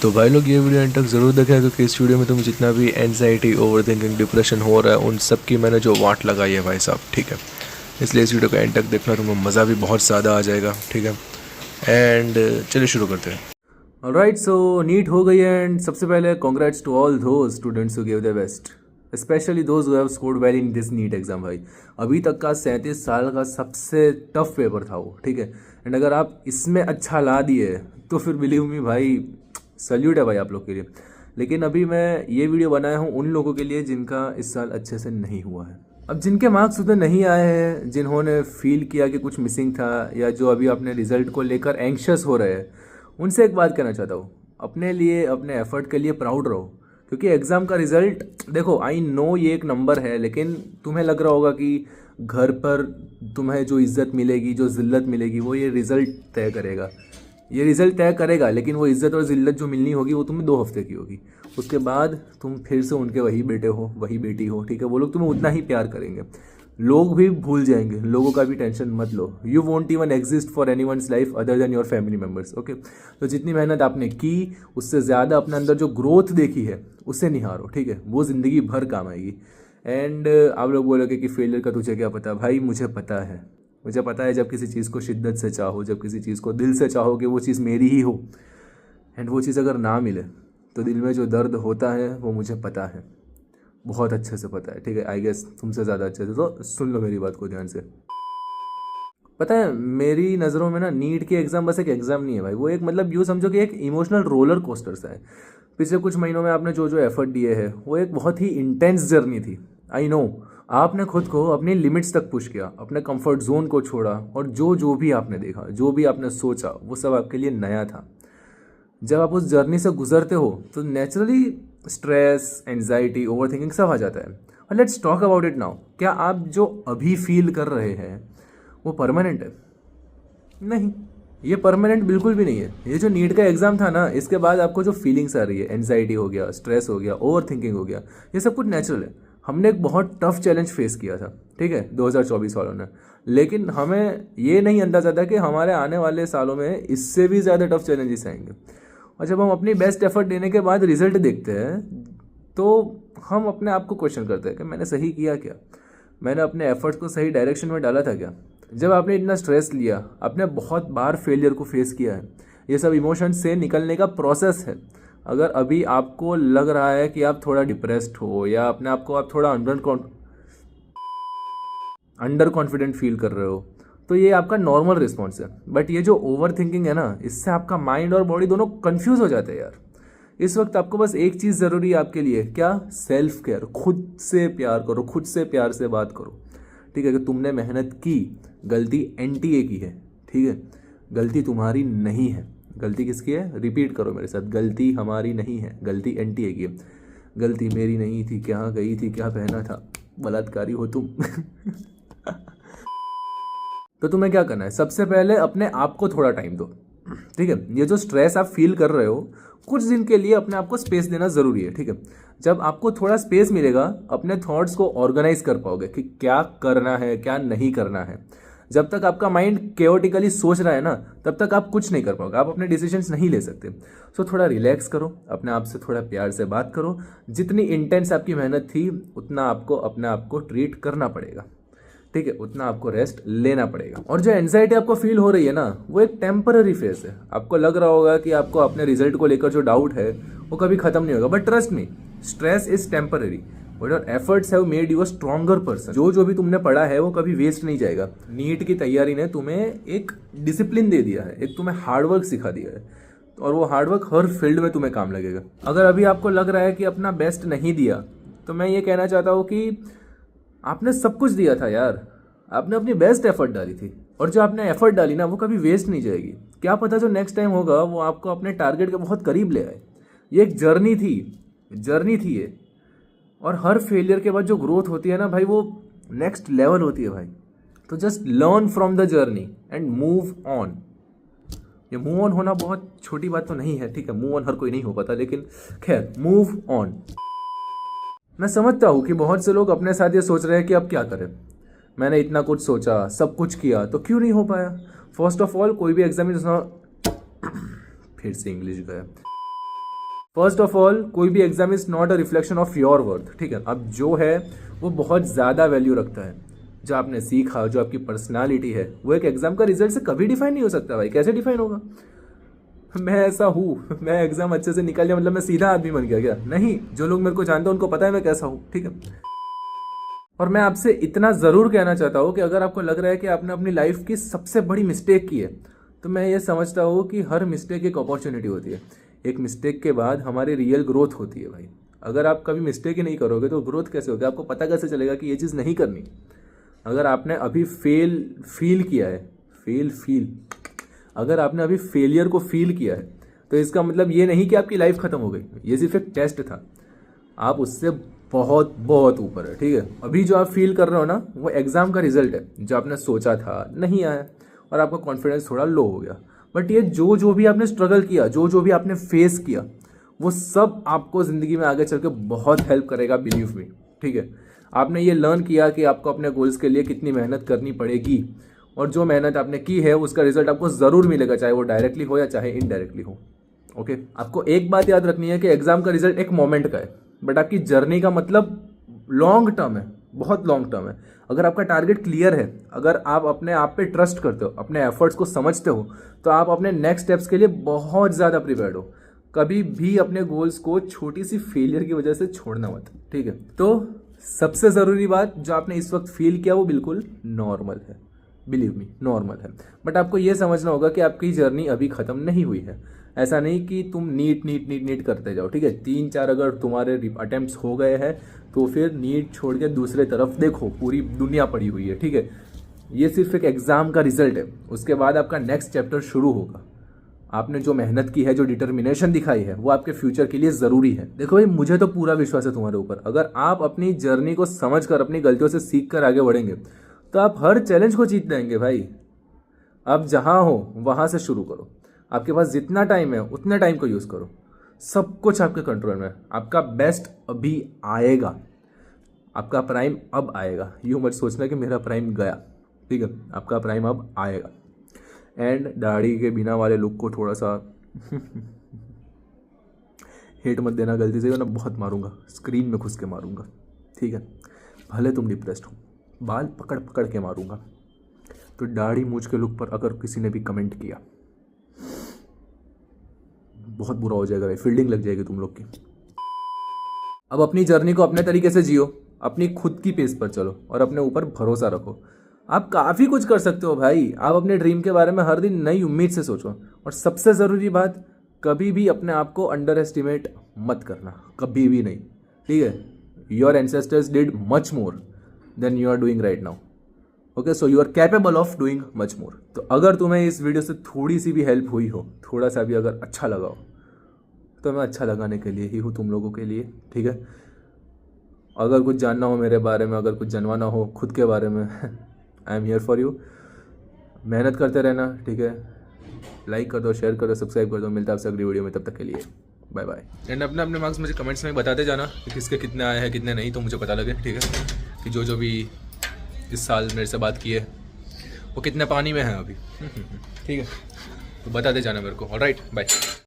तो भाई लोग ये वीडियो एंड तक ज़रूर देखें क्योंकि इस वीडियो में तुम्हें जितना भी एनजाइटी ओवर थिंकिंग डिप्रेशन हो रहा है उन सब की मैंने जो वाट लगाई है भाई साहब, ठीक है। इसलिए इस वीडियो को एंड तक देखना, तुम्हें मज़ा भी बहुत ज़्यादा आ जाएगा, ठीक है। एंड चलिए शुरू करते हैं। ऑलराइट, सो नीट हो गई है एंड सबसे पहले congrats to all those students who give the best, specially those who have scored well in this NEET exam. भाई अभी तक का 37 साल का सबसे टफ पेपर था वो, ठीक है। एंड अगर आप इसमें अच्छा ला दिए तो फिर बिलीव मी भाई, सल्यूट है भाई आप लोग के लिए। लेकिन अभी मैं ये वीडियो बनाया हूँ उन लोगों के लिए जिनका इस साल अच्छे से नहीं हुआ है। अब जिनके मार्क्स उतने नहीं आए हैं, जिन्होंने फील किया कि कुछ मिसिंग था, या जो अभी अपने रिजल्ट को लेकर एंक्शस हो रहे हैं, उनसे एक बात कहना चाहता हूँ, अपने लिए, अपने एफर्ट के लिए प्राउड रहो। क्योंकि एग्ज़ाम का रिज़ल्ट देखो, आई नो ये एक नंबर है, लेकिन तुम्हें लग रहा होगा कि घर पर तुम्हें जो इज़्ज़त मिलेगी, जो ज़िल्लत मिलेगी, वो ये रिज़ल्ट तय करेगा। ये रिज़ल्ट तय करेगा, लेकिन वो इज़्ज़त और ज़िल्लत जो मिलनी होगी वो तुम्हें 2 हफ्ते की होगी। उसके बाद तुम फिर से उनके वही बेटे हो, वही बेटी हो, ठीक है। वो लोग तुम्हें उतना ही प्यार करेंगे, लोग भी भूल जाएंगे, लोगों का भी टेंशन मत लो। You won't even exist for any one's life other than your family members, okay. तो जितनी मेहनत आपने की उससे ज़्यादा अपने अंदर जो ग्रोथ देखी है उससे निहारो, ठीक है। वो ज़िंदगी भर काम आएगी। एंड आप लोग बोलोगे कि फेलियर का तुझे क्या पता। भाई मुझे पता है, मुझे पता है जब किसी चीज़ को शिद्दत से चाहो, जब किसी चीज़ को दिल से चाहो कि वो चीज़ मेरी ही हो, एंड वो चीज़ अगर ना मिले तो दिल में जो दर्द होता है वो मुझे पता है, बहुत अच्छे से पता है, ठीक है। आई गेस तुमसे ज़्यादा अच्छे से। तो सुन लो मेरी बात को ध्यान से। पता है मेरी नज़रों में ना, नीट की एग्ज़ाम बस एक एग्ज़ाम नहीं है भाई, वो एक, मतलब यूँ समझो कि एक इमोशनल रोलर कोस्टर सा है। पिछले कुछ महीनों में आपने जो जो एफर्ट दिए हैं वो एक बहुत ही इंटेंस जर्नी थी। आई नो, आपने खुद को अपनी लिमिट्स तक पुश किया, अपने कंफर्ट जोन को छोड़ा, और जो जो भी आपने देखा, जो भी आपने सोचा, वो सब आपके लिए नया था। जब आप उस जर्नी से गुजरते हो तो naturally stress, anxiety, over thinking सब आ जाता है। और let's talk about it now. क्या आप जो अभी फील कर रहे हैं वो परमानेंट है? नहीं, ये परमानेंट बिल्कुल भी नहीं है। ये जो नीट का एग्जाम था ना, इसके बाद आपको जो फीलिंग्स आ रही है, एंजाइटी हो गया, स्ट्रेस हो गया, ओवर थिंकिंग हो गया, ये सब कुछ नेचुरल है। हमने एक बहुत टफ चैलेंज फेस किया था, ठीक है, 2024 वालों ने। लेकिन हमें ये नहीं अंदाजा था कि हमारे आने वाले सालों में इससे भी ज़्यादा टफ चैलेंजेस आएंगे। और जब हम अपनी बेस्ट एफर्ट देने के बाद रिजल्ट देखते हैं तो हम अपने आप को क्वेश्चन करते हैं कि मैंने सही किया क्या, मैंने अपने एफर्ट्स को सही डायरेक्शन में डाला था क्या। जब आपने इतना स्ट्रेस लिया, आपने बहुत बार फेलियर को फेस किया है, ये सब इमोशंस से निकलने का प्रोसेस है। अगर अभी आपको लग रहा है कि आप थोड़ा डिप्रेस्ड हो, या अपने आप को आप थोड़ा अंडर कॉन्फिडेंट फील कर रहे हो, तो ये आपका नॉर्मल रिस्पॉन्स है। बट ये जो ओवर थिंकिंग है ना, इससे आपका माइंड और बॉडी दोनों कंफ्यूज हो जाते हैं यार। इस वक्त आपको बस एक चीज़ ज़रूरी है आपके लिए, क्या? Self care. खुद से प्यार करो, खुद से प्यार से बात करो, ठीक है। कि तुमने मेहनत की, गलती एनटीए की है, ठीक है, गलती तुम्हारी नहीं है। गलती किसकी है? रिपीट करो मेरे साथ, गलती हमारी नहीं है, गलती एनटीए की है। गलती मेरी नहीं थी, क्या गई थी, क्या पहना था, बलात्कारी हो तुम। तो तुम्हें क्या करना है? सबसे पहले अपने आप को थोड़ा टाइम दो, ठीक है। ये जो स्ट्रेस आप फील कर रहे हो, कुछ दिन के लिए अपने आप को स्पेस देना ज़रूरी है, ठीक है। जब आपको थोड़ा स्पेस मिलेगा, अपने थॉट्स को ऑर्गेनाइज कर पाओगे कि क्या करना है, क्या नहीं करना है। जब तक आपका माइंड केओटिकली सोच रहा है ना, तब तक आप कुछ नहीं कर पाओगे, आप अपने डिसीजंस नहीं ले सकते। सो थोड़ा रिलैक्स करो, अपने आप से थोड़ा प्यार से बात करो। जितनी इंटेंस आपकी मेहनत थी, उतना आपको अपने आप को ट्रीट करना पड़ेगा, ठीक है, उतना आपको रेस्ट लेना पड़ेगा। और जो एंजाइटी आपको फील हो रही है ना, वो एक टेम्पररी फेज है। आपको लग रहा होगा कि आपको अपने रिजल्ट को लेकर जो डाउट है वो कभी खत्म नहीं होगा, but trust me, stress is temporary, but your efforts have made you a stronger person. जो जो भी तुमने पढ़ा है वो कभी वेस्ट नहीं जाएगा। नीट की तैयारी ने तुम्हें एक डिसिप्लिन दे दिया है, एक तुम्हें हार्डवर्क सिखा दिया है, और वो हार्डवर्क हर फील्ड में तुम्हें काम लगेगा। अगर अभी आपको लग रहा है कि अपना बेस्ट नहीं दिया, तो मैं ये कहना चाहता हूँ कि आपने सब कुछ दिया था यार, आपने अपनी बेस्ट एफर्ट डाली थी, और जो आपने एफर्ट डाली ना, वो कभी वेस्ट नहीं जाएगी। क्या पता जो नेक्स्ट टाइम होगा वो आपको अपने टारगेट के बहुत करीब ले आए। ये एक जर्नी थी ये। और हर फेलियर के बाद जो ग्रोथ होती है ना भाई, वो नेक्स्ट लेवल होती है भाई। तो just learn from the journey and move on. ये मूव ऑन होना बहुत छोटी बात तो नहीं है, ठीक है, मूव ऑन हर कोई नहीं हो पाता, लेकिन खैर, मूव ऑन। मैं समझता हूँ कि बहुत से लोग अपने साथ ये सोच रहे हैं कि अब क्या करें, मैंने इतना कुछ सोचा, सब कुछ किया, तो क्यों नहीं हो पाया। फर्स्ट ऑफ ऑल, कोई भी एग्जाम फिर से इंग्लिश गया। फर्स्ट ऑफ ऑल, कोई भी exam is not a reflection of your worth, ठीक है। अब जो है वो बहुत ज़्यादा वैल्यू रखता है। जो आपने सीखा, जो आपकी पर्सनालिटी है, वो एक एग्जाम का रिजल्ट से कभी डिफाइन नहीं हो सकता भाई। कैसे डिफाइन होगा? मैं ऐसा हूँ, मैं एग्जाम अच्छे से निकाल लिया मतलब मैं सीधा आदमी बन गया क्या? नहीं, जो लोग मेरे को जानते हैं उनको पता है मैं कैसा हूँ, ठीक है। और मैं आपसे इतना ज़रूर कहना चाहता हूँ कि अगर आपको लग रहा है कि आपने अपनी लाइफ की सबसे बड़ी मिस्टेक की है, तो मैं ये समझता हूँ कि हर मिस्टेक एक अपॉर्चुनिटी होती है। एक मिस्टेक के बाद हमारी रियल ग्रोथ होती है भाई। अगर आप कभी मिस्टेक ही नहीं करोगे तो ग्रोथ कैसे होगी? आपको पता कैसे चलेगा कि ये चीज़ नहीं करनी? अगर आपने अभी फील किया है, अगर आपने अभी फेलियर को फील किया है, तो इसका मतलब ये नहीं कि आपकी लाइफ खत्म हो गई। ये सिर्फ एक टेस्ट था, आप उससे बहुत बहुत ऊपर है, ठीक है। अभी जो आप फील कर रहे हो ना, वो एग्जाम का रिजल्ट है। जो आपने सोचा था नहीं आया और आपका कॉन्फिडेंस थोड़ा लो हो गया। बट ये जो भी आपने स्ट्रगल किया, जो भी आपने फेस किया, वो सब आपको ज़िंदगी में आगे चल के बहुत हेल्प करेगा, बिलीव मी, ठीक है। आपने ये लर्न किया कि आपको अपने गोल्स के लिए कितनी मेहनत करनी पड़ेगी, और जो मेहनत आपने की है उसका रिजल्ट आपको ज़रूर मिलेगा, चाहे वो डायरेक्टली हो या चाहे इनडायरेक्टली हो। ओके, आपको एक बात याद रखनी है कि एग्जाम का रिजल्ट एक मोमेंट का है, बट आपकी जर्नी का मतलब लॉन्ग टर्म है, बहुत लॉन्ग टर्म है। अगर आपका टारगेट क्लियर है, अगर आप अपने आप पे ट्रस्ट करते हो, अपने एफर्ट्स को समझते हो, तो आप अपने नेक्स्ट स्टेप्स के लिए बहुत ज़्यादा प्रिपेयर्ड हो। कभी भी अपने गोल्स को छोटी सी फेलियर की वजह से छोड़ना मत, ठीक है। तो सबसे ज़रूरी बात जो आपने इस वक्त फील किया वो बिल्कुल नॉर्मल है, बिलीव मी, नॉर्मल है। बट आपको ये समझना होगा कि आपकी जर्नी अभी ख़त्म नहीं हुई है। ऐसा नहीं कि तुम नीट करते जाओ, ठीक है। 3-4 अगर तुम्हारे अटेम्प्ट्स हो गए हैं तो फिर नीट छोड़ के दूसरे तरफ देखो, पूरी दुनिया पड़ी हुई है, ठीक है। ये सिर्फ एक एग्ज़ाम का रिजल्ट है, उसके बाद आपका नेक्स्ट चैप्टर शुरू होगा। आपने जो मेहनत की है, जो डिटर्मिनेशन दिखाई है, वो आपके फ्यूचर के लिए ज़रूरी है। देखो भाई, मुझे तो पूरा विश्वास है तुम्हारे ऊपर। अगर आप अपनी जर्नी को समझ कर, अपनी गलतियों से सीख कर आगे बढ़ेंगे, तो आप हर चैलेंज को जीत जाएंगे भाई। आप जहाँ हो वहाँ से शुरू करो। आपके पास जितना टाइम है उतने टाइम को यूज़ करो। सब कुछ आपके कंट्रोल में है। आपका बेस्ट अभी आएगा, आपका प्राइम अब आएगा। यूँ मत सोचना कि मेरा प्राइम गया, ठीक है। आपका प्राइम अब आएगा। एंड दाढ़ी के बिना वाले लुक को थोड़ा सा हेट मत देना गलती से, वरना बहुत मारूंगा, स्क्रीन में घुस के मारूंगा, ठीक है। भले तुम डिप्रेस्ड हो, बाल पकड़ पकड़ के मारूंगा। तो दाढ़ी मूंछ के लुक पर अगर किसी ने भी कमेंट किया, बहुत बुरा हो जाएगा भाई, फील्डिंग लग जाएगी तुम लोग की। अब अपनी जर्नी को अपने तरीके से जियो, अपनी खुद की पेस पर चलो और अपने ऊपर भरोसा रखो। आप काफ़ी कुछ कर सकते हो भाई। आप अपने ड्रीम के बारे में हर दिन नई उम्मीद से सोचो। और सबसे ज़रूरी बात, कभी भी अपने आप को अंडर एस्टिमेट मत करना, कभी भी नहीं, ठीक है। Your ancestors did much more than you are doing right now, okay. So you are capable of doing much more. तो अगर तुम्हें इस वीडियो से थोड़ी सी भी हेल्प हुई हो, थोड़ा सा भी अगर अच्छा लगा हो, तो मैं अच्छा लगाने के लिए ही हूँ, तुम लोगों के लिए, ठीक है। अगर कुछ जानना हो मेरे बारे में, अगर कुछ जानवाना हो खुद के बारे में, I am here for you. मेहनत करते रहना, ठीक है। लाइक कर दो, शेयर कर दो, सब्सक्राइब कर दो। मिलता है आपसे अगली वीडियो में, तब तक के लिए बाय बाय। एंड अपने मार्क्स मुझे कमेंट्स में बताते जाना कि किसके कितने आए हैं, कितने नहीं, तो मुझे पता लगे, ठीक है। कि जो भी इस साल मेरे से बात की है वो कितने पानी में है अभी, ठीक है। तो बताते जाना मेरे को। Alright, bye.